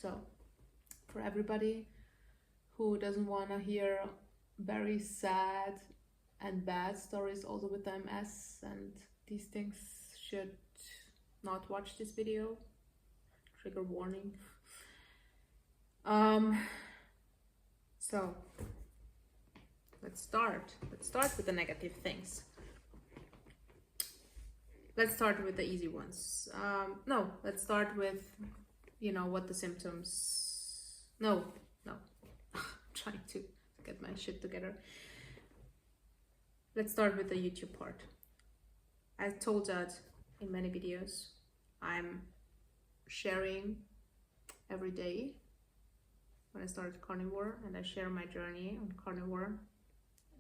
So for everybody who doesn't want to hear very sad and bad stories also with the MS and these things, should not watch this video. Trigger warning. So let's start with the negative things. Let's start with the easy ones. Let's start with, what the symptoms. No. I'm trying to get my shit together. Let's start with the YouTube part. I told that in many videos. I'm sharing every day when I started carnivore, and I share my journey on carnivore,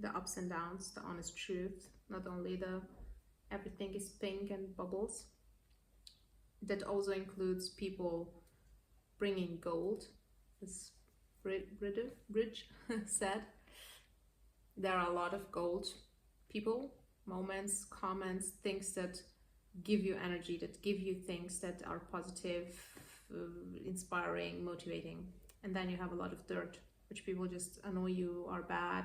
the ups and downs, the honest truth, not only the everything is pink and bubbles. That also includes people bringing gold, as Bridge said. There are a lot of gold people, moments, comments, things that give you energy, that give you things that are positive, inspiring, motivating. And then you have a lot of dirt, which people just annoy you, are bad,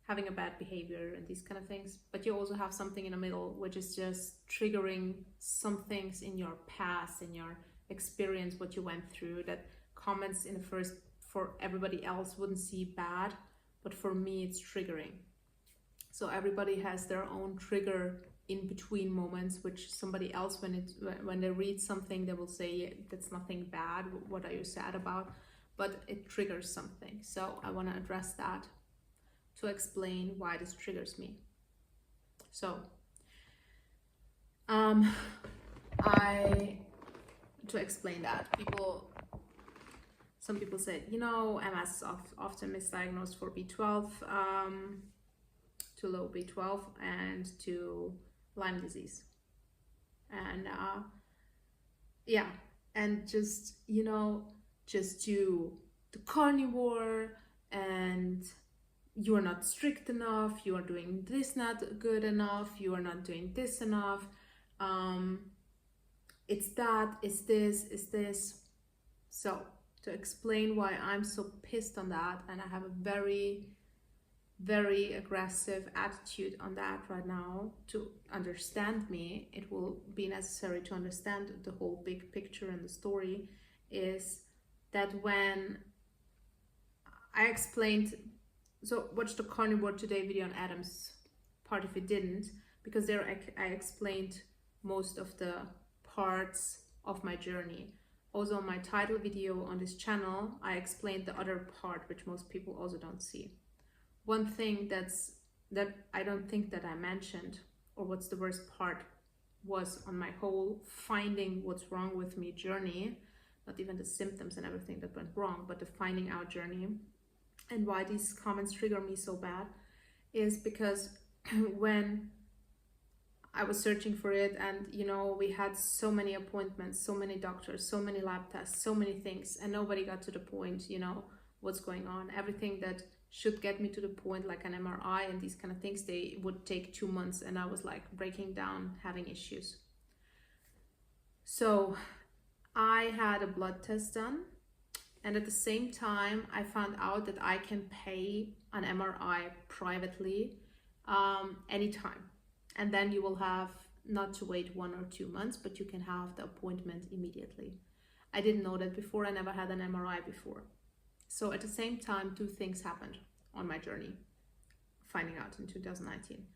having a bad behavior and these kind of things. But you also have something in the middle, which is just triggering some things in your past, in your experience, what you went through, that comments in the first for everybody else wouldn't see bad, but for me it's triggering. So everybody has their own trigger in between moments, which somebody else, when they read something, they will say that's nothing bad, what are you sad about? But it triggers something. So I want to address that to explain why this triggers me. So to explain that, some people said, MS is often misdiagnosed for B12, too low B12, and to Lyme disease. And and just do the carnivore, and you are not strict enough, you are doing this not good enough, you are not doing this enough, it's that, it's this. So to explain why I'm so pissed on that, and I have a very, very aggressive attitude on that right now, to understand me, it will be necessary to understand the whole big picture and the story, is that when I explained, so watch the Carnivore Today video on Adam's part if you didn't, because there I explained most of the parts of my journey. Also on my title video on this channel, I explained the other part, which most people also don't see. One thing that I don't think that I mentioned, or what's the worst part, was on my whole finding what's wrong with me journey, not even the symptoms and everything that went wrong, but the finding out journey, and why these comments trigger me so bad, is because when I was searching for it, and we had so many appointments, so many doctors, so many lab tests, so many things, and nobody got to the point, what's going on. Everything that should get me to the point, like an MRI and these kind of things, they would take 2 months, and I was like breaking down, having issues. So I had a blood test done, and at the same time I found out that I can pay an MRI privately anytime, and then you will have not to wait 1 or 2 months, but you can have the appointment immediately. I didn't know that before. I never had an MRI before. So at the same time, 2 things happened on my journey, finding out in 2019.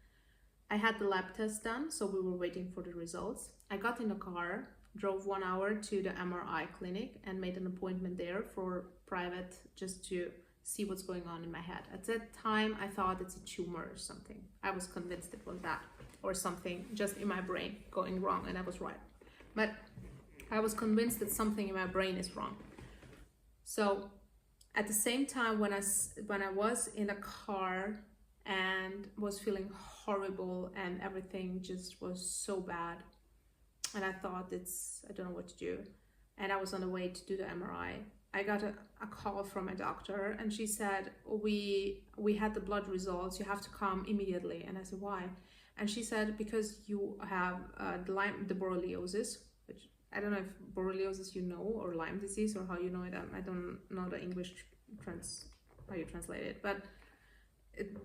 I had the lab test done, so we were waiting for the results. I got in the car, drove 1 hour to the MRI clinic, and made an appointment there for private, just to see what's going on in my head. At that time, I thought it's a tumor or something. I was convinced it was that, or something just in my brain going wrong, and I was right. But I was convinced that something in my brain is wrong. So at the same time, when I was in a car and was feeling horrible, and everything just was so bad, and I thought I don't know what to do, and I was on the way to do the MRI, I got a call from a doctor, and she said, we had the blood results, you have to come immediately. And I said, why? And she said, because you have the borreliosis, which I don't know if borreliosis you know, or Lyme disease, or how you know it. I don't know the English how you translate it, but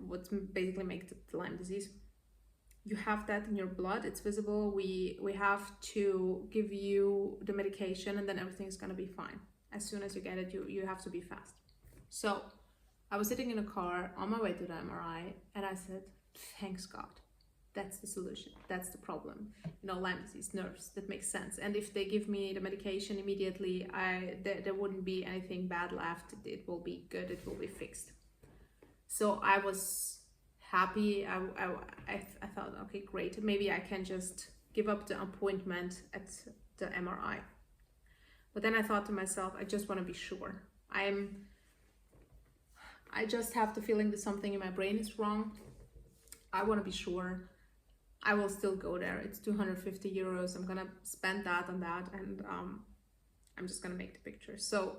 what basically makes it Lyme disease. You have that in your blood, it's visible. We have to give you the medication, and then everything's gonna be fine. As soon as you get it, you have to be fast. So I was sitting in a car on my way to the MRI, and I said, thanks God, that's the solution, that's the problem. You know, Lyme disease, nerves, that makes sense. And if they give me the medication immediately, there wouldn't be anything bad left. It will be good, it will be fixed. So I was happy. I thought, okay, great, maybe I can just give up the appointment at the MRI. But then I thought to myself, I just want to be sure. I just have the feeling that something in my brain is wrong. I want to be sure. I will still go there. It's 250 euros. I'm gonna spend that on that, and I'm just gonna make the picture. So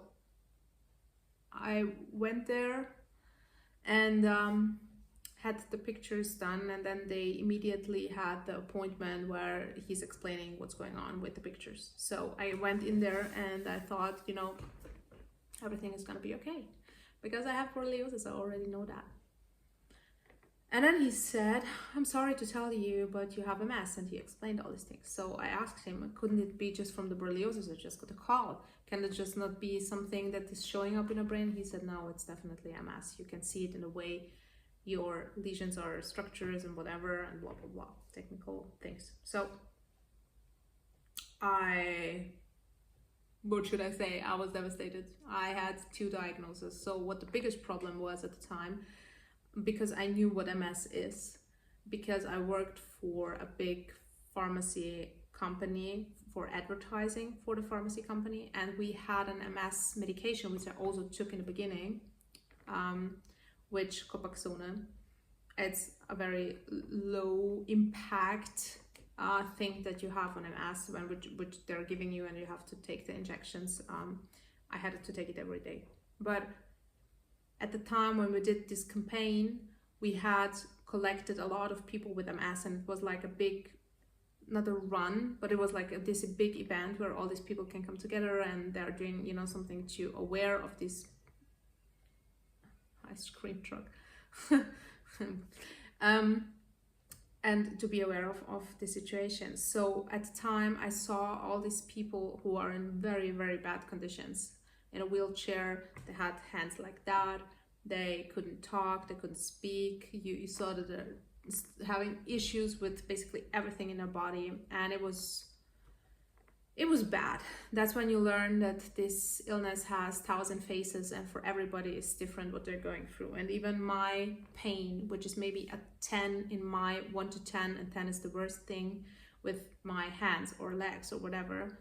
I went there and had the pictures done, and then they immediately had the appointment where he's explaining what's going on with the pictures. So I went in there and I thought, you know, everything is gonna be okay, because I have borreliosis, I already know that. And then he said, I'm sorry to tell you, but you have MS, and he explained all these things. So I asked him, couldn't it be just from the borreliosis? I just got a call. Can it just not be something that is showing up in the brain? He said, no, it's definitely MS. You can see it in the way your lesions are structures and whatever, and blah, blah, blah, technical things. So what should I say? I was devastated. I had 2 diagnoses. So what the biggest problem was at the time, because I knew what MS is, because I worked for a big pharmacy company for advertising for the pharmacy company, and we had an MS medication, which I also took in the beginning, which Copaxone. It's a very low impact thing that you have on MS, which they're giving you, and you have to take the injections. I had to take it every day. But at the time when we did this campaign, we had collected a lot of people with MS, and it was like a big, not a run, but it was like this big event where all these people can come together, and they're doing, you know, something to aware of this ice cream truck. And to be aware of the situation. So at the time I saw all these people who are in very, very bad conditions, in a wheelchair. They had hands like that, they couldn't talk, they couldn't speak. You saw that they're having issues with basically everything in their body, and it was bad. That's when you learn that this illness has 1,000 faces, and for everybody it's different what they're going through. And even my pain, which is maybe a 10 in my 1 to 10, and 10 is the worst thing with my hands or legs or whatever,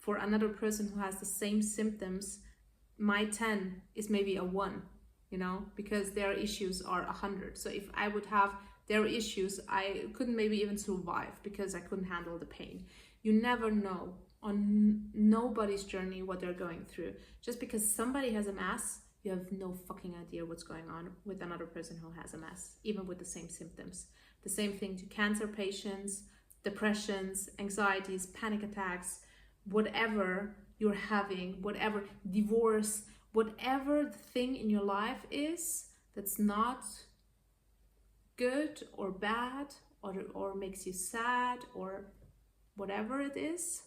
for another person who has the same symptoms, my 10 is maybe a 1, you know, because their issues are 100. So if I would have their issues, I couldn't maybe even survive, because I couldn't handle the pain. You never know on nobody's journey what they're going through. Just because somebody has MS, you have no fucking idea what's going on with another person who has MS, even with the same symptoms. The same thing to cancer patients, depressions, anxieties, panic attacks, whatever you're having, whatever divorce, whatever the thing in your life is that's not good or bad, or makes you sad, or whatever it is,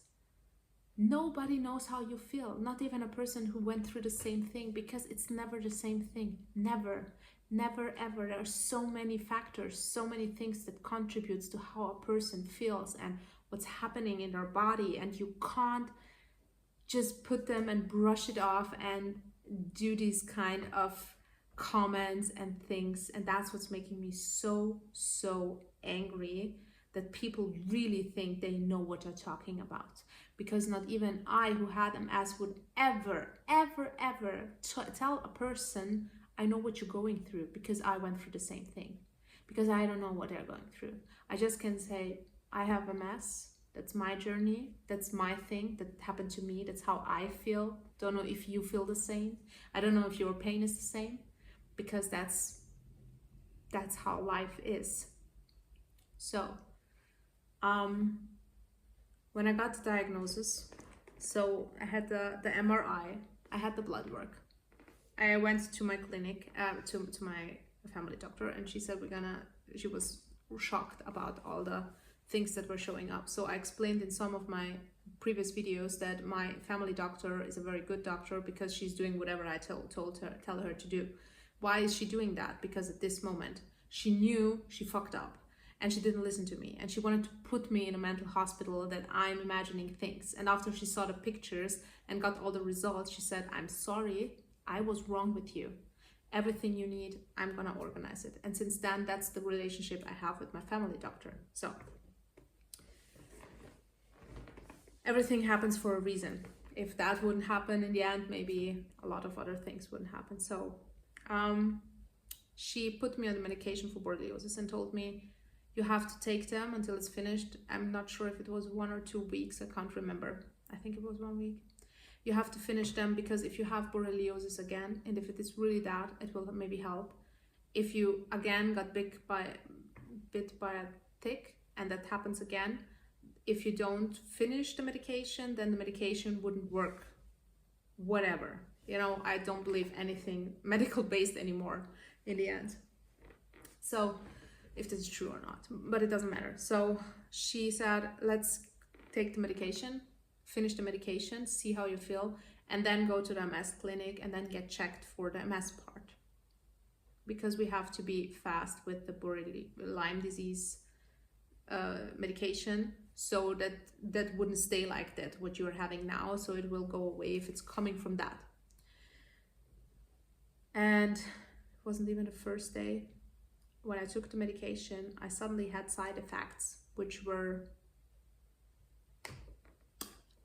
nobody knows how you feel, not even a person who went through the same thing, because it's never the same thing. Never, never, ever. There are so many factors, so many things that contributes to how a person feels and what's happening in their body, and you can't just put them and brush it off and do these kind of comments and things. And that's what's making me so angry, that people really think they know what they're talking about. Because not even I, who had MS, would ever tell a person, I know what you're going through, because I went through the same thing. Because I don't know what they're going through. I just can say, I have MS, that's my journey, that's my thing, that happened to me, that's how I feel. Don't know if you feel the same. I don't know if your pain is the same, because that's how life is. So, when I got the diagnosis, So I had the MRI, I had the blood work. I went to my clinic, to my family doctor, and she said she was shocked about all the things that were showing up. So I explained in some of my previous videos that my family doctor is a very good doctor because she's doing whatever I tell her to do. Why is she doing that? Because at this moment, she knew she fucked up and she didn't listen to me, and she wanted to put me in a mental hospital that I'm imagining things. And after she saw the pictures and got all the results, she said, I'm sorry, I was wrong with you. Everything you need, I'm gonna organize it. And since then, that's the relationship I have with my family doctor. So everything happens for a reason. If that wouldn't happen in the end, maybe a lot of other things wouldn't happen. So she put me on the medication for borreliosis and told me, you have to take them until it's finished. I'm not sure if it was 1 or 2 weeks, I can't remember. I think it was 1 week. You have to finish them because if you have borreliosis again, and if it is really that, it will maybe help. If you again got bit by a tick and that happens again, if you don't finish the medication, then the medication wouldn't work. Whatever. You know, I don't believe anything medical based anymore in the end. So if this is true or not, but it doesn't matter. So she said, let's take the medication, finish the medication, see how you feel, and then go to the MS clinic and then get checked for the MS part. Because we have to be fast with the Lyme disease medication, so that wouldn't stay like that, what you're having now, so it will go away if it's coming from that. And it wasn't even the first day. When I took the medication, I suddenly had side effects, which were,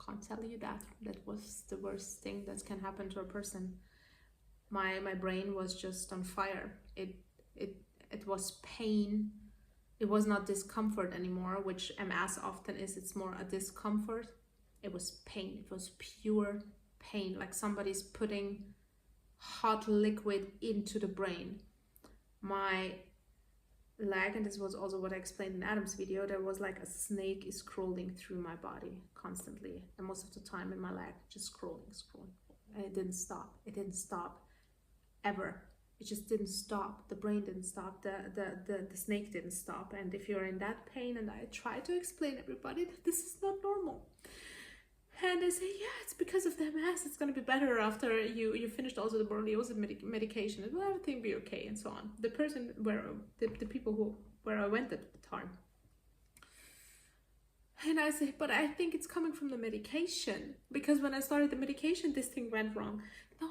can't tell you that was the worst thing that can happen to a person. My brain was just on fire. It was pain. It was not discomfort anymore, which MS often is. It's more a discomfort. It was pain. It was pure pain, like somebody's putting hot liquid into the brain. My leg, and this was also what I explained in Adam's video, there was like a snake is crawling through my body constantly, and most of the time in my leg, just scrolling, and it didn't stop. It didn't stop ever. It just didn't stop. The brain didn't stop. The snake didn't stop. And if you're in that pain, and I try to explain everybody that this is not normal, and they say, yeah, it's because of the MS. It's going to be better after you finished also the borreliosis medication. It will everything be okay, and so on. The person the people where I went at the time. And I say, but I think it's coming from the medication, because when I started the medication, this thing went wrong. No,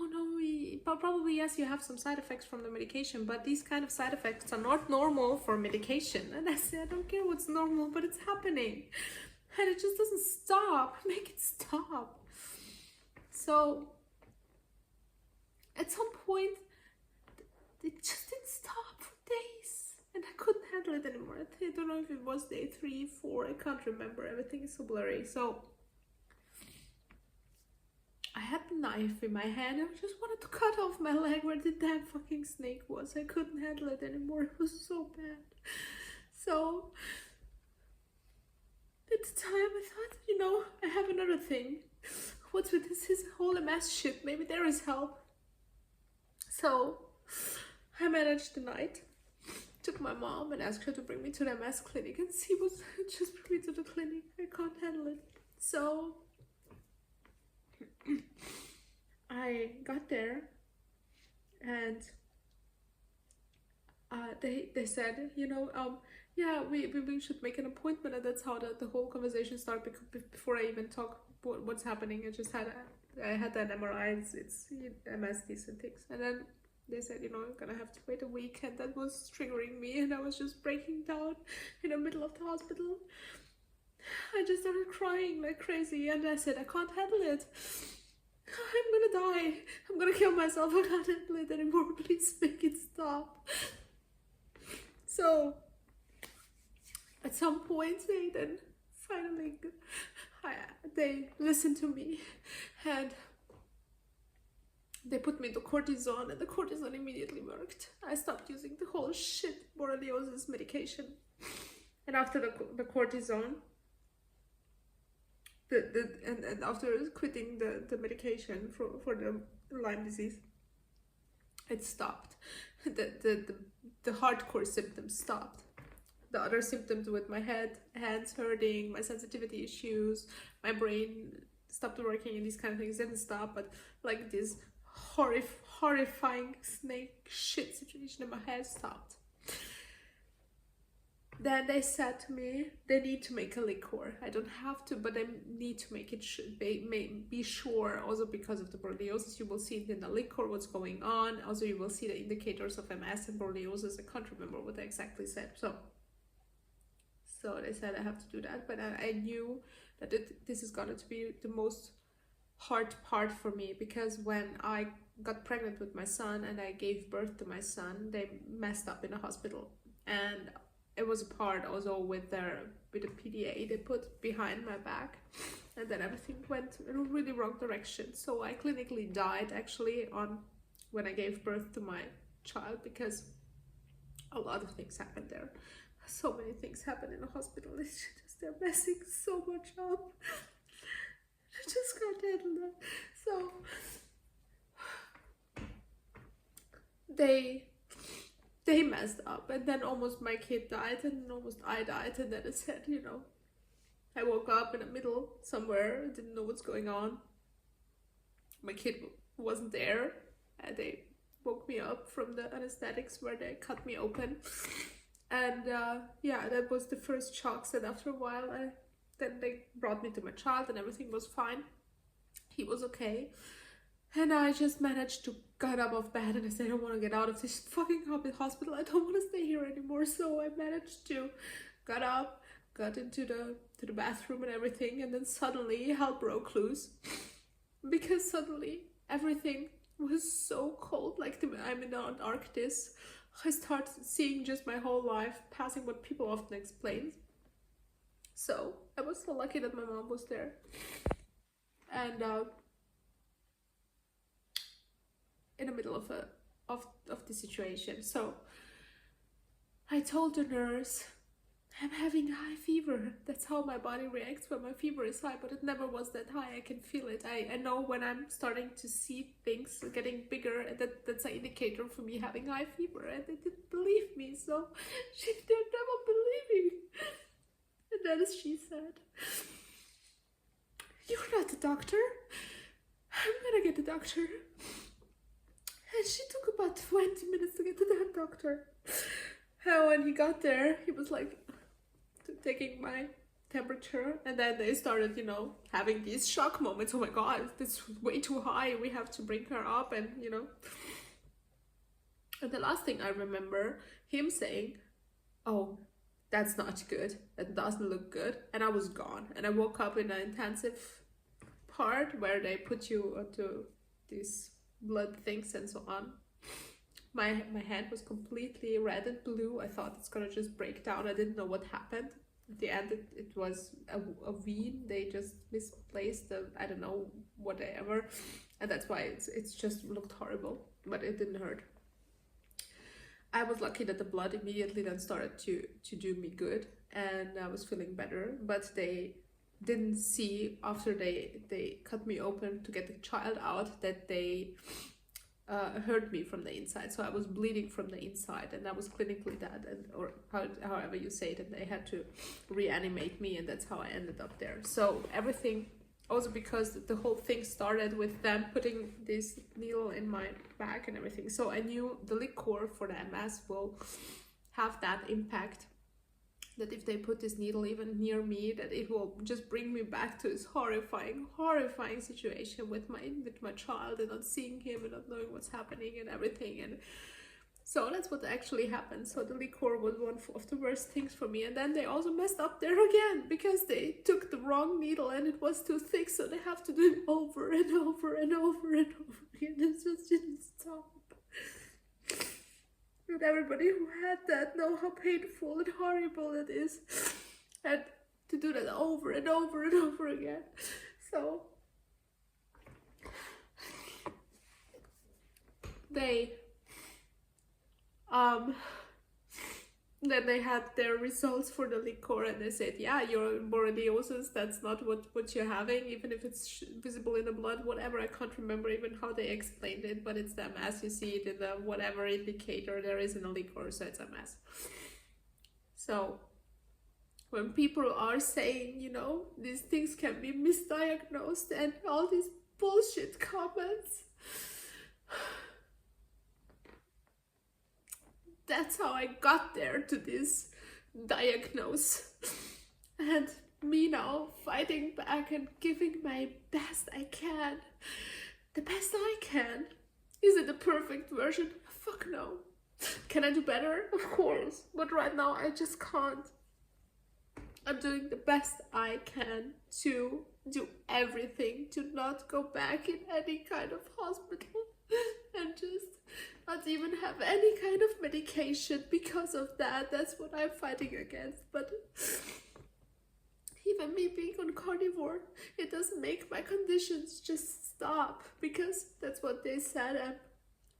probably yes, you have some side effects from the medication, but these kind of side effects are not normal for medication. And I say, I don't care what's normal, but it's happening. And it just doesn't stop. Make it stop. So at some point, it just didn't stop for days. And I couldn't handle it anymore. I don't know if it was day 3, 4, I can't remember. Everything is so blurry. So I had the knife in my hand. I just wanted to cut off my leg where the damn fucking snake was. I couldn't handle it anymore. It was so bad. So at the time I thought, I have another thing. What's with this whole MS shit? Maybe there is help. So I managed the night. Took my mom and asked her to bring me to the MS clinic, and she was just bring me to the clinic. I can't handle it. So I got there, and they said, yeah, we should make an appointment, and that's how the whole conversation started. Before I even talk what's happening, I had that MRI. It's MS, these things, and then they said, I'm gonna have to wait a week, and that was triggering me, and I was just breaking down in the middle of the hospital. I just started crying like crazy, and I said, I can't handle it. I'm gonna die. I'm gonna kill myself. I can't handle it anymore. Please make it stop. So at some point, they then finally they listened to me, and they put me to cortisone, and the cortisone immediately worked. I stopped using the whole shit borreliosis medication. And after the cortisone, and after quitting the medication for the Lyme disease, it stopped. The hardcore symptoms stopped. The other symptoms with my hands hurting, my sensitivity issues, my brain stopped working, and these kind of things didn't stop. But like this horrifying snake shit situation in my head stopped. Then they said to me, they need to make a liquor. I don't have to, but they need to make it be sure. Also because of the borreliosis, you will see it in the liquor what's going on. Also, you will see the indicators of MS and borreliosis. I can't remember what they exactly said. So they said I have to do that, but I knew that this is going to be the most hard part for me, because when I got pregnant with my son and I gave birth to my son, they messed up in the hospital, and it was a part also with the PDA they put behind my back, and then everything went in a really wrong direction. So I clinically died actually when I gave birth to my child, because a lot of things happened there. So many things happen in the hospital. It's just, they're messing so much up. I just can't handle that. So they messed up, and then almost my kid died, and almost I died, and then it said, I woke up in the middle somewhere, didn't know what's going on. My kid wasn't there, and they woke me up from the anesthetics where they cut me open. And yeah, that was the first shocks. And after a while, then they brought me to my child, and everything was fine. He was okay. And I just managed to get up off bed, and I said, I don't want to get out of this fucking hospital. I don't want to stay here anymore. So I managed to get up, got into the bathroom and everything. And then suddenly hell broke loose, because suddenly everything was so cold. Like I'm in the Antarctic. I started seeing just my whole life passing what people often explain. So I was so lucky that my mom was there. And in the middle of the situation. So I told the nurse, I'm having high fever. That's how my body reacts when my fever is high, but it never was that high. I can feel it. I know when I'm starting to see things getting bigger, that's an indicator for me having high fever, and they didn't believe me, so they're never believing. And then she said, you're not the doctor. I'm gonna get the doctor. And she took about 20 minutes to get to that doctor. And when he got there, he was like taking my temperature, and then they started, having these shock moments. Oh my god, this is way too high. We have to bring her up, and And the last thing I remember him saying, oh, that's not good. That doesn't look good. And I was gone. And I woke up in an intensive part where they put you onto these blood things and so on. My hand was completely red and blue. I thought it's gonna just break down. I didn't know what happened. At the end, it was a vein. They just misplaced I don't know, whatever. And that's why it's just looked horrible, but it didn't hurt. I was lucky that the blood immediately then started to do me good, and I was feeling better. But they didn't see, after they cut me open to get the child out, that they hurt me from the inside. So I was bleeding from the inside, and I was clinically dead, or however you say it, and they had to reanimate me, and that's how I ended up there. So everything, also because the whole thing started with them putting this needle in my back and everything. So I knew the liquor for the MS will have that impact, that if they put this needle even near me, that it will just bring me back to this horrifying situation with my child, and not seeing him and not knowing what's happening and everything. And so that's what actually happened. So the liquor was one of the worst things for me. And then they also messed up there again, because they took the wrong needle and it was too thick, so they have to do it over and over and over and over again. It just didn't stop. And everybody who had that know how painful and horrible it is, and to do that over and over and over again. So then they had their results for the liquor, and they said, yeah, your borreliosis, that's not what you're having, even if it's visible in the blood, whatever. I can't remember even how they explained it, but it's the MS. You see it in the whatever indicator there is in the liquor, so it's MS. So when people are saying, you know, these things can be misdiagnosed and all these bullshit comments, that's how I got there to this diagnose. And me now fighting back and giving my best I can. The best I can. Is it the perfect version? Fuck no. Can I do better? Of course. But right now I just can't. I'm doing the best I can to do everything to not go back in any kind of hospital and just not even have any kind of medication because of that. That's what I'm fighting against. But even me being on carnivore, it doesn't make my conditions just stop, because that's what they said.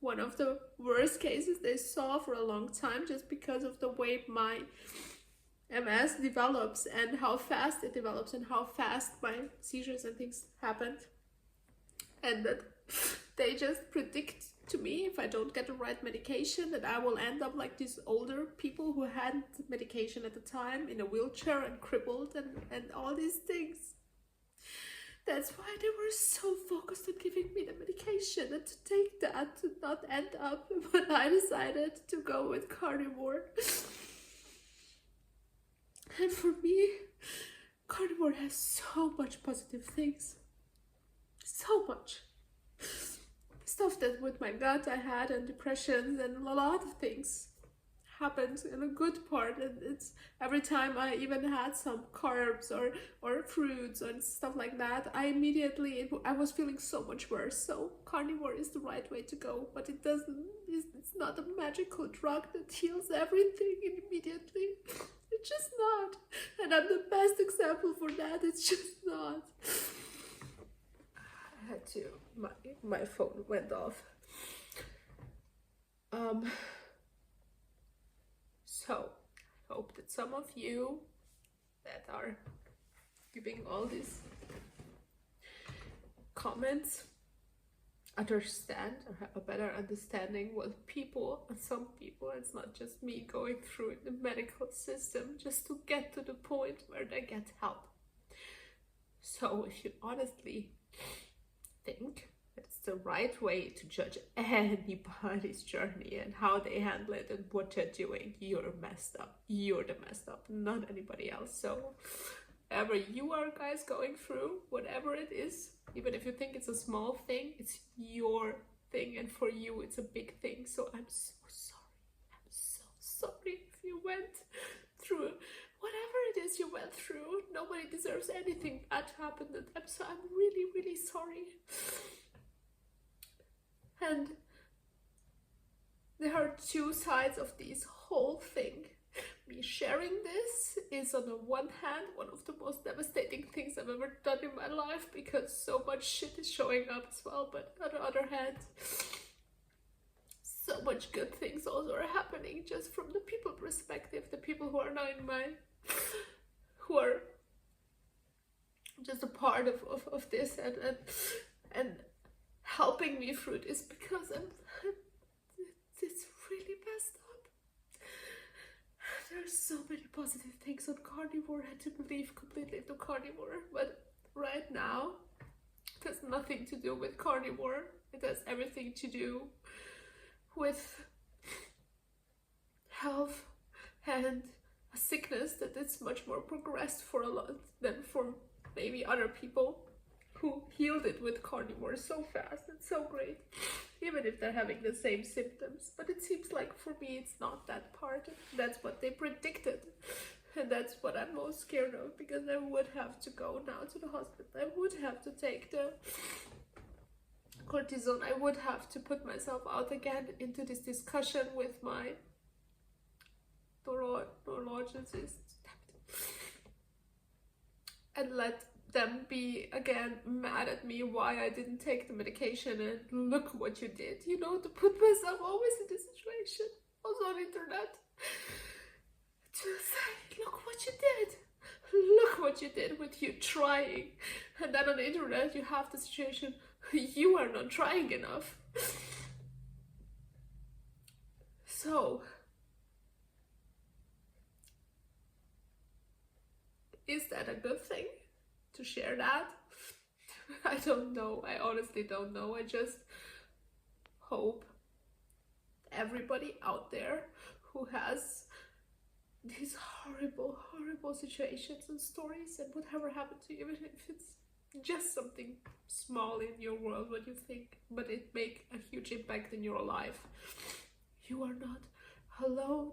One of the worst cases they saw for a long time, just because of the way my MS develops and how fast it develops and how fast my seizures and things happened. And that they just predict to me, if I don't get the right medication, that I will end up like these older people who had medication at the time, in a wheelchair and crippled and all these things. That's why they were so focused on giving me the medication and to take that, to not end up when I decided to go with carnivore. And for me, carnivore has so much positive things. So much. Stuff that with my gut I had, and depression, and a lot of things happened in a good part. And it's every time I even had some carbs or fruits and stuff like that, I was feeling so much worse. So carnivore is the right way to go, but it's not a magical drug that heals everything immediately. It's just not. And I'm the best example for that. It's just not. I had to, my phone went off. So I hope that some of you that are giving all these comments understand, or have a better understanding what people, and some people, it's not just me, going through the medical system just to get to the point where they get help. So if you honestly think it's the right way to judge anybody's journey and how they handle it and what they're doing, you're messed up. You're the messed up, not anybody else. So whatever you are guys going through, whatever it is, even if you think it's a small thing, it's your thing, and for you it's a big thing. So I'm so sorry. I'm so sorry if you went through whatever it is you went through. Nobody deserves anything bad to happen. I'm really, really sorry. And there are two sides of this whole thing. Me sharing this is, on the one hand, one of the most devastating things I've ever done in my life, because so much shit is showing up as well. But on the other hand, so much good things also are happening, just from the people perspective, the people who are now in my, who are just a part of this and helping me through this, because it's really messed up. There's so many positive things on carnivore. I had to believe completely into carnivore, but right now it has nothing to do with carnivore. It has everything to do with health and a sickness that is much more progressed for a lot than for maybe other people who healed it with carnivore so fast and so great, even if they're having the same symptoms. But it seems like for me it's not that part. That's what they predicted, and that's what I'm most scared of, because I would have to go now to the hospital. I would have to take the cortisone. I would have to put myself out again into this discussion with my neurologist and let them be again mad at me why I didn't take the medication, and look what you did, you know, to put myself always in this situation, also on the internet. to say, look what you did. Look what you did with you trying. And then on the internet you have the situation, you are not trying enough. So, is that a good thing to share that? I don't know. I honestly don't know. I just hope everybody out there who has these horrible, horrible situations and stories and whatever happened to you, even if it's just something small in your world, what you think, but it make a huge impact in your life. You are not alone,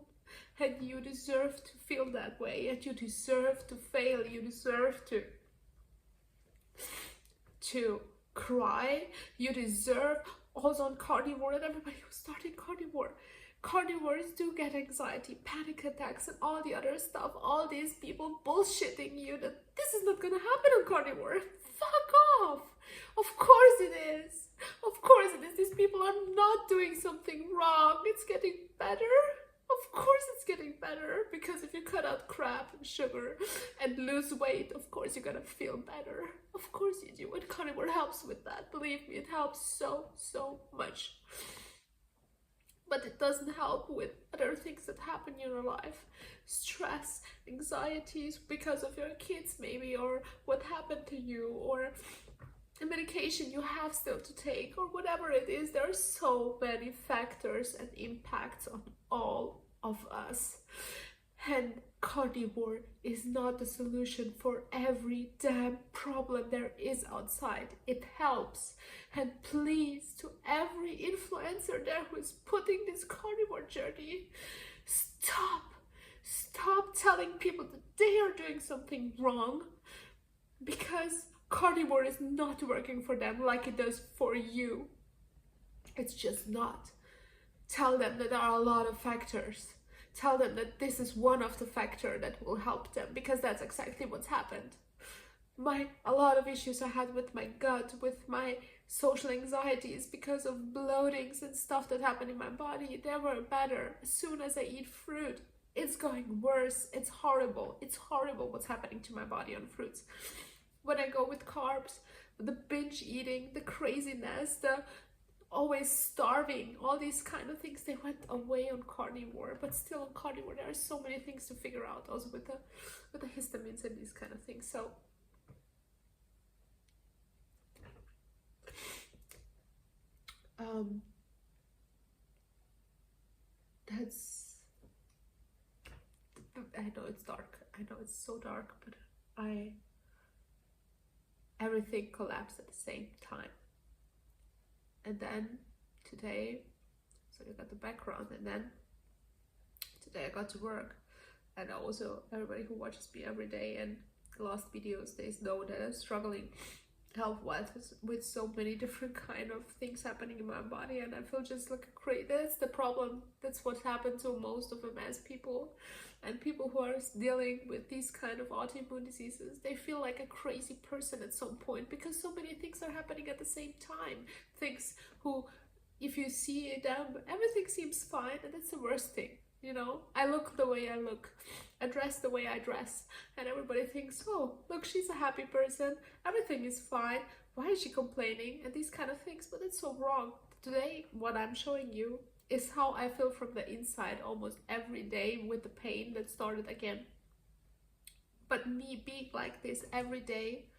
and you deserve to feel that way, and you deserve to fail, you deserve to cry, you deserve. Also on carnivore, and everybody who's starting carnivores do get anxiety, panic attacks, and all the other stuff. All these people bullshitting you that this is not gonna happen on carnivore. Fuck off! Of course it is. Of course it is. These people are not doing something wrong. It's getting better. Of course it's getting better, because if you cut out crap and sugar and lose weight, of course you're gonna feel better. Of course you do. And carnivore helps with that. Believe me, it helps so much. But it doesn't help with other things that happen in your life. Stress, anxieties because of your kids maybe, or what happened to you, or a medication you have still to take, or whatever it is. There are so many factors and impacts on all of us. And carnivore is not the solution for every damn problem there is outside. It helps. And please, to every influencer there who is putting this carnivore journey, stop telling people that they are doing something wrong, because carnivore is not working for them like it does for you. It's just not. Tell them that there are a lot of factors. Tell them that this is one of the factors that will help them, because that's exactly what's happened. A lot of issues I had with my gut, with my social anxieties because of bloatings and stuff that happened in my body, they were better. As soon as I eat fruit, it's going worse. It's horrible. It's horrible what's happening to my body on fruits. When I go with carbs, the binge eating, the craziness, the always starving, all these kind of things, they went away on carnivore. But still on carnivore there are so many things to figure out, also with the histamines and these kind of things. So I know it's dark. I know it's so dark, but everything collapsed at the same time. And then today, so you got the background, and then today I got to work. And also everybody who watches me every day and the last videos, they know that I'm struggling health-wise with so many different kind of things happening in my body, and I feel just like a crazy. That's the problem. That's what happened to most of MS people, and people who are dealing with these kind of autoimmune diseases. They feel like a crazy person at some point, because so many things are happening at the same time. Things who, if you see them, everything seems fine, and that's the worst thing. You know, I look the way I look, I dress the way I dress, and everybody thinks, oh, look, she's a happy person, everything is fine, why is she complaining, and these kind of things. But it's so wrong. Today, what I'm showing you is how I feel from the inside almost every day, with the pain that started again. But me being like this every day,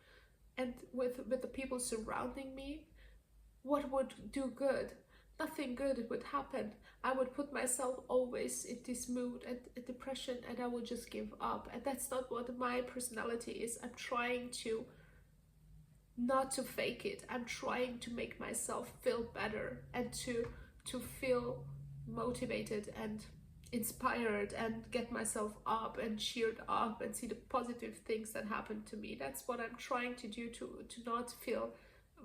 and with the people surrounding me, what would do good? Nothing good would happen. I would put myself always in this mood and depression, and I would just give up. And that's not what my personality is. I'm trying to not to fake it. I'm trying to make myself feel better, and to feel motivated and inspired, and get myself up and cheered up, and see the positive things that happen to me. That's what I'm trying to do, to not feel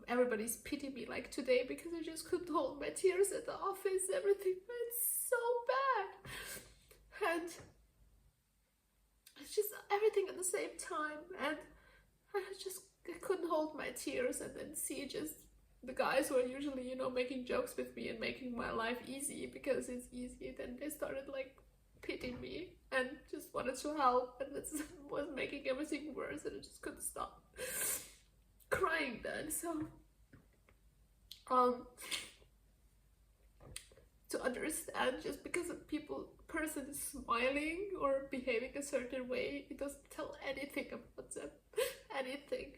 everybody's pity me like today, because I just couldn't hold my tears at the office. Everything went so bad, and it's just everything at the same time, and I couldn't hold my tears, and then see just the guys who are usually, you know, making jokes with me and making my life easy because it's easy, then they started like pitied me and just wanted to help, and it was making everything worse, and I just couldn't stop crying then. So to understand, just because a person is smiling or behaving a certain way, it doesn't tell anything about them, anything,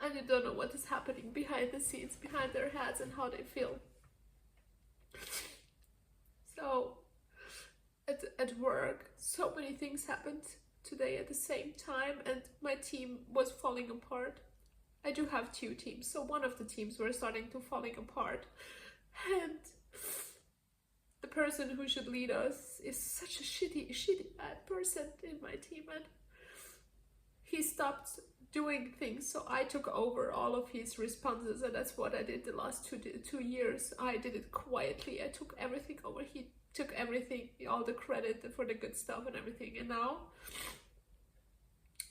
and you don't know what is happening behind the scenes, behind their heads, and how they feel. So at work, so many things happened today at the same time, and my team was falling apart. I do have 2 teams, so one of the teams were starting to falling apart, and the person who should lead us is such a shitty bad person in my team, and he stopped doing things, so I took over all of his responses, and that's what I did the last 2 years. I did it quietly. I took everything over. He took everything, all the credit for the good stuff and everything, and now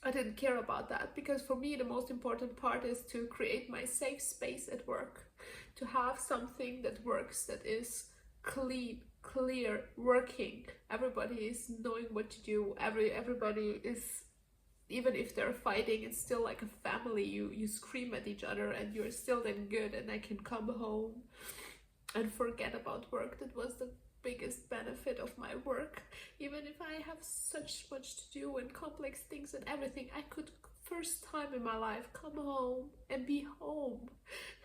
I didn't care about that, because for me the most important part is to create my safe space at work, to have something that works, that is clean, clear, working. Everybody is knowing what to do. Everybody is, even if they're fighting, it's still like a family. You scream at each other and you're still then good, and I can come home and forget about work. That was the biggest benefit of my work. Even if I have such much to do and complex things and everything, I could, first time in my life, come home and be home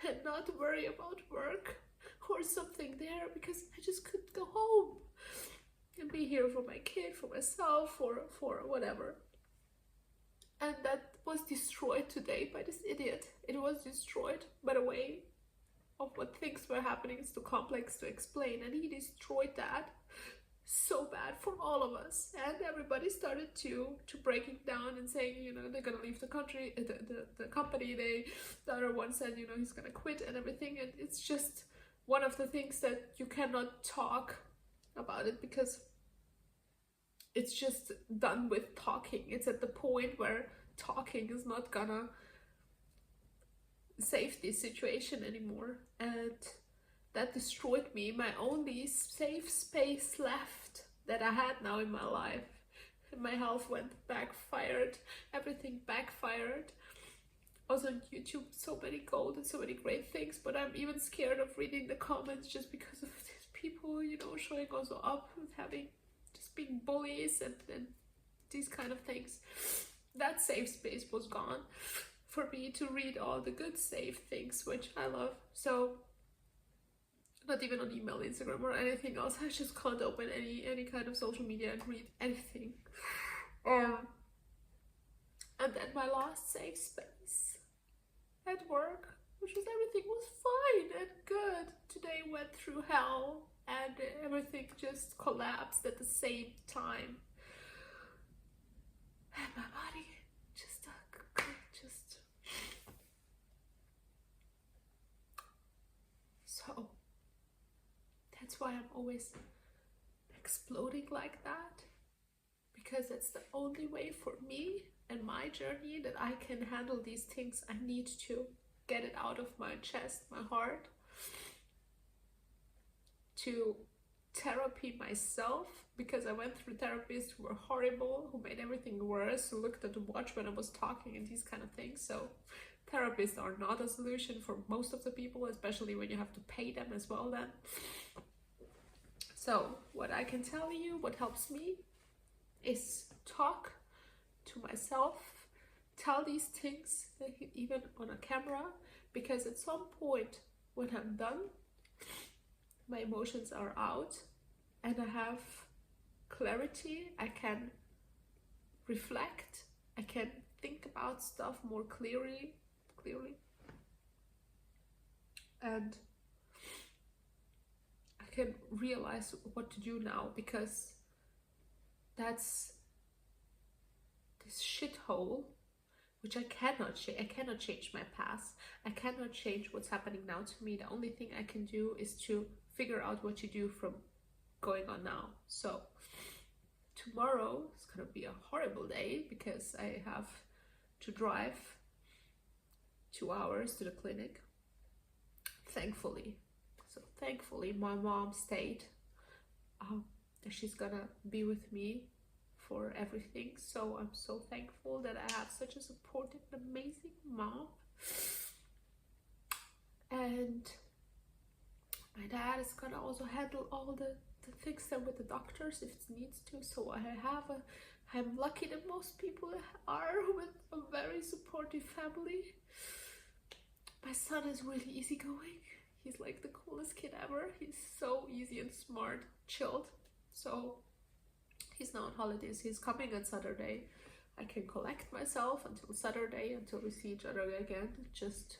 and not worry about work or something there, because I just could go home and be here for my kid, for myself, for whatever. And that was destroyed today by this idiot. It was destroyed by the way of what things were happening. It's too complex to explain, and he destroyed that so bad for all of us. And everybody started to breaking down and saying, you know, they're gonna leave the country, the company. The other one said, you know, he's gonna quit and everything. And it's just one of the things that you cannot talk about it, because it's just done with talking. It's at the point where talking is not gonna save this situation anymore, and that destroyed me. My only safe space left that I had now in my life. My health went backfired, everything backfired. Also on YouTube, so many gold and so many great things, but I'm even scared of reading the comments, just because of these people, you know, showing also up with having, just being bullies and these kind of things. That safe space was gone for me to read all the good safe things, which I love. So not even on email, Instagram, or anything else. I just can't open any kind of social media and read anything. And then my last safe space at work, which was, everything was fine and good. Today went through hell, and everything just collapsed at the same time. And my body just so that's why I'm always exploding like that, because it's the only way for me and my journey that I can handle these things. I need to get it out of my chest, my heart, to therapy myself, because I went through therapists who were horrible, who made everything worse, who looked at the watch when I was talking and these kind of things. So therapists are not a solution for most of the people, especially when you have to pay them as well then. So what I can tell you, what helps me, is talk to myself, tell these things, even on a camera, because at some point when I'm done, my emotions are out and I have clarity. I can reflect, I can think about stuff more clearly, and I can realize what to do now, because that's this shithole which I cannot change. I cannot change my past. I cannot change what's happening now to me. The only thing I can do is to figure out what to do from going on now. So tomorrow is gonna be a horrible day, because I have to drive 2 hours to the clinic, thankfully. So thankfully my mom stayed she's gonna be with me for everything. So I'm so thankful that I have such a supportive, amazing mom. And my dad is gonna also handle all the things there with the doctors if it needs to. So I'm lucky that most people are with a very supportive family. My son is really easygoing. He's like the coolest kid ever. He's so easy and smart, chilled. So he's now on holidays. He's coming on Saturday. I can collect myself until Saturday, until we see each other again. Just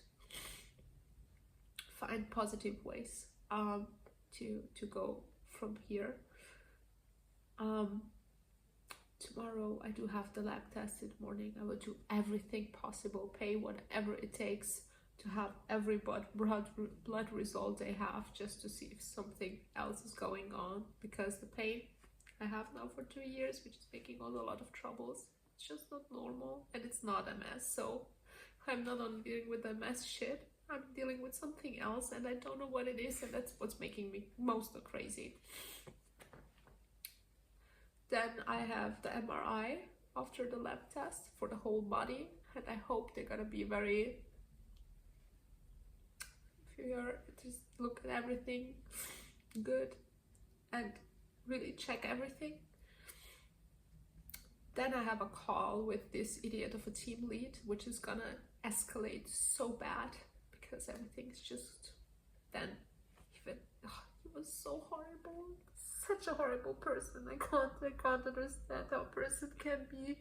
find positive ways to go from here. Tomorrow I do have the lab test in the morning. I will do everything possible, pay whatever it takes to have every blood result they have, just to see if something else is going on, because the pain I have now for 2 years, which is making a lot of troubles, it's just not normal, and it's not MS. So I'm not only dealing with the MS shit, I'm dealing with something else, and I don't know what it is, and that's what's making me most crazy. Then I have the MRI after the lab test for the whole body, and I hope they're gonna be very, just look at everything good and really check everything. Then I have a call with this idiot of a team lead, which is gonna escalate so bad, because everything's just, then even, he was so horrible, such a horrible person. I can't understand how a person can be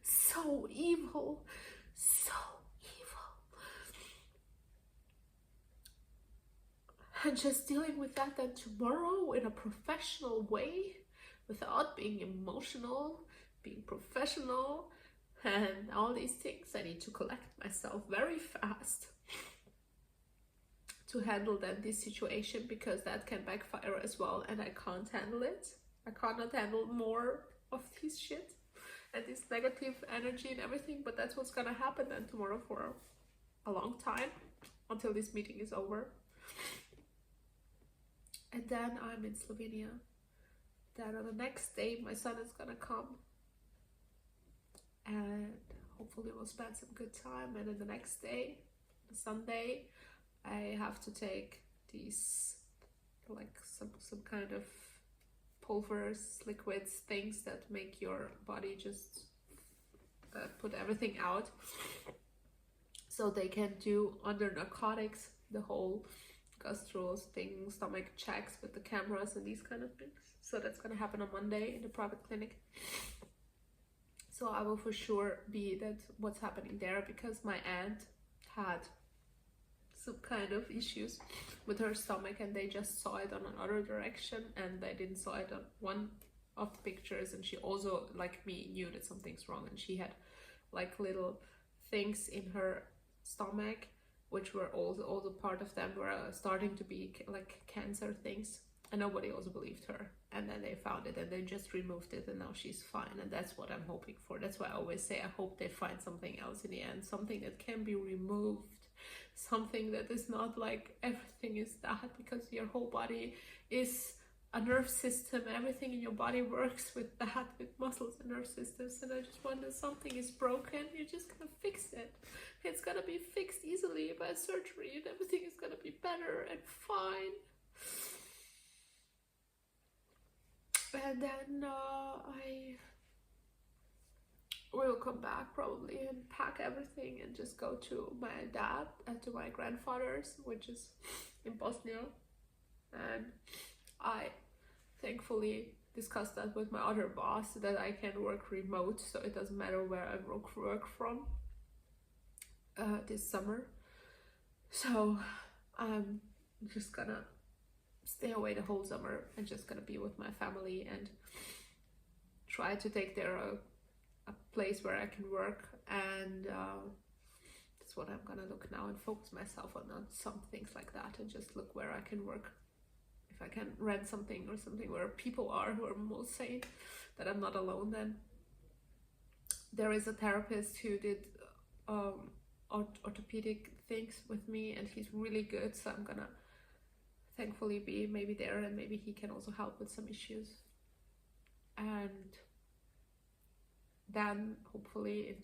so evil, so evil. And just dealing with that then tomorrow in a professional way, without being emotional, being professional, and all these things. I need to collect myself very fast to handle then this situation, because that can backfire as well, and I can't handle it. I cannot handle more of this shit and this negative energy and everything, but that's what's gonna happen then tomorrow for a long time, until this meeting is over. And then I'm in Slovenia. Then on the next day my son is gonna come, and hopefully we'll spend some good time. And then the next day, Sunday, I have to take these, like some kind of pulvers, liquids, things that make your body just put everything out, so they can do under narcotics the whole gastro thing, stomach checks with the cameras and these kind of things. So that's gonna happen on Monday in the private clinic. So I will for sure be that what's happening there, because my aunt had some kind of issues with her stomach, and they just saw it on another direction, and they didn't saw it on one of the pictures. And she also, like me, knew that something's wrong, and she had like little things in her stomach, which were also part of them were starting to be like cancer things, and nobody also believed her. And then they found it, and they just removed it, and now she's fine. And that's what I'm hoping for. That's why I always say I hope they find something else in the end, something that can be removed, something that is not like everything is that, because your whole body is a nerve system. Everything in your body works with that, with muscles and nerve systems. And I just wonder, something is broken, you're just gonna fix it. It's gonna be fixed easily by surgery, and everything is gonna be better and fine. And then I will come back probably and pack everything and just go to my dad and to my grandfather's, which is in Bosnia. And I thankfully discussed that with my other boss, that I can work remote, so it doesn't matter where I work from this summer. So I'm just gonna stay away the whole summer and just gonna be with my family and try to take there a place where I can work. And that's what I'm gonna look now, and focus myself on some things like that, and just look where I can work. If I can rent something or something where people are who are most sane, that I'm not alone. Then there is a therapist who did orthopedic things with me, and he's really good, so I'm gonna thankfully be maybe there, and maybe he can also help with some issues. and then hopefully in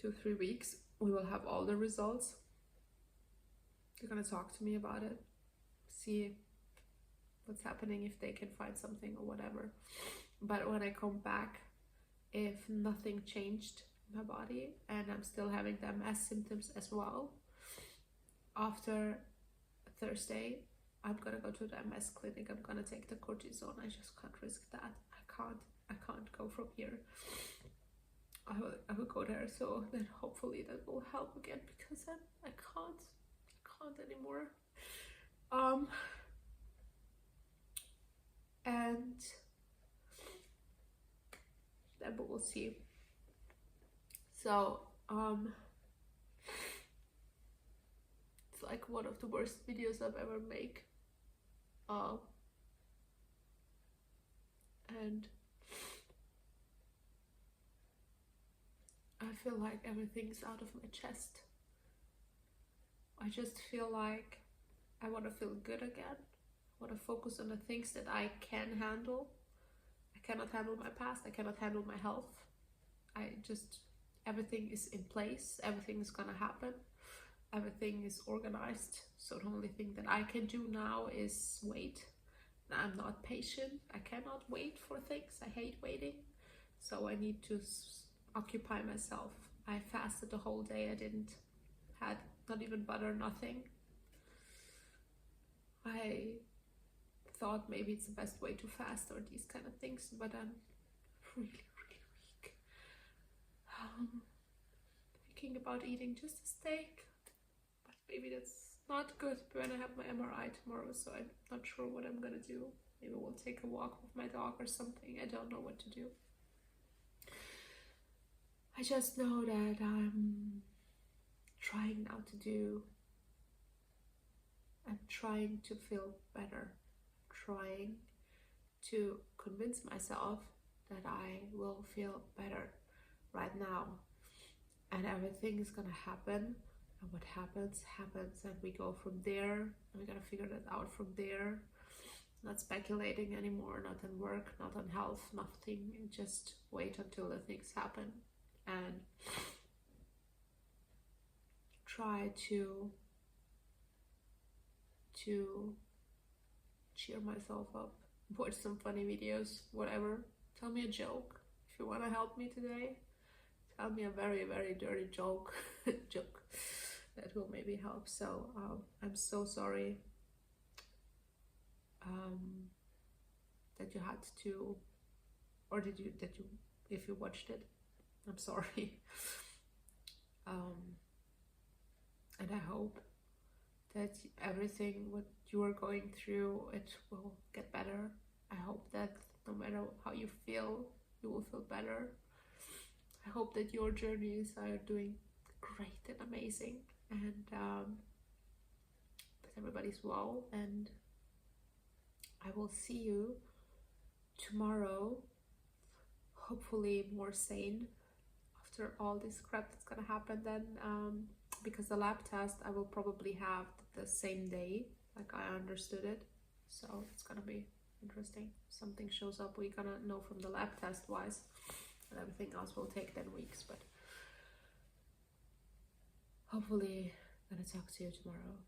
2-3 weeks we will have all the results. They're gonna talk to me about it, see what's happening, if they can find something or whatever. But when I come back, if nothing changed in my body and I'm still having the MS symptoms as well, after Thursday I'm gonna go to the MS clinic. I'm gonna take the cortisone. I just can't risk that. I can't go from here. I will go there, so then hopefully that will help again, because I can't anymore. And then we'll see. So it's like one of the worst videos I've ever made. And I feel like everything's out of my chest. I just feel like I want to feel good again. I want to focus on the things that I can handle. I cannot handle my past. I cannot handle my health. Everything is in place. Everything is gonna happen. Everything is organized. So the only thing that I can do now is wait. I'm not patient. I cannot wait for things. I hate waiting. So I need to occupy myself. I fasted the whole day. I had not even butter, nothing. I thought maybe it's the best way to fast or these kind of things, but I'm really weak. Thinking about eating just a steak, but maybe that's not good when I have my MRI tomorrow, so I'm not sure what I'm gonna do. Maybe we'll take a walk with my dog or something. I don't know what to do. I just know that I'm trying now I'm trying to feel better. I'm trying to convince myself that I will feel better right now. And everything is gonna happen. And what happens, and we go from there. And we gotta figure that out from there. Not speculating anymore, not on work, not on health, nothing. Just wait until the things happen. And try to cheer myself up, watch some funny videos, whatever. Tell me a joke. If you want to help me today, tell me a very, very dirty joke that will maybe help. So I'm so sorry that you had to, or if you watched it, I'm sorry. And I hope that everything what you are going through, it will get better. I hope that no matter how you feel, you will feel better. I hope that your journeys are doing great and amazing, and that everybody's well. And I will see you tomorrow, hopefully more sane after all this crap that's gonna happen then, because the lab test I will probably have the same day, like I understood it. So it's gonna be interesting. Something shows up, we're gonna know from the lab test wise, and everything else will take 10 weeks. But hopefully I'm gonna talk to you tomorrow.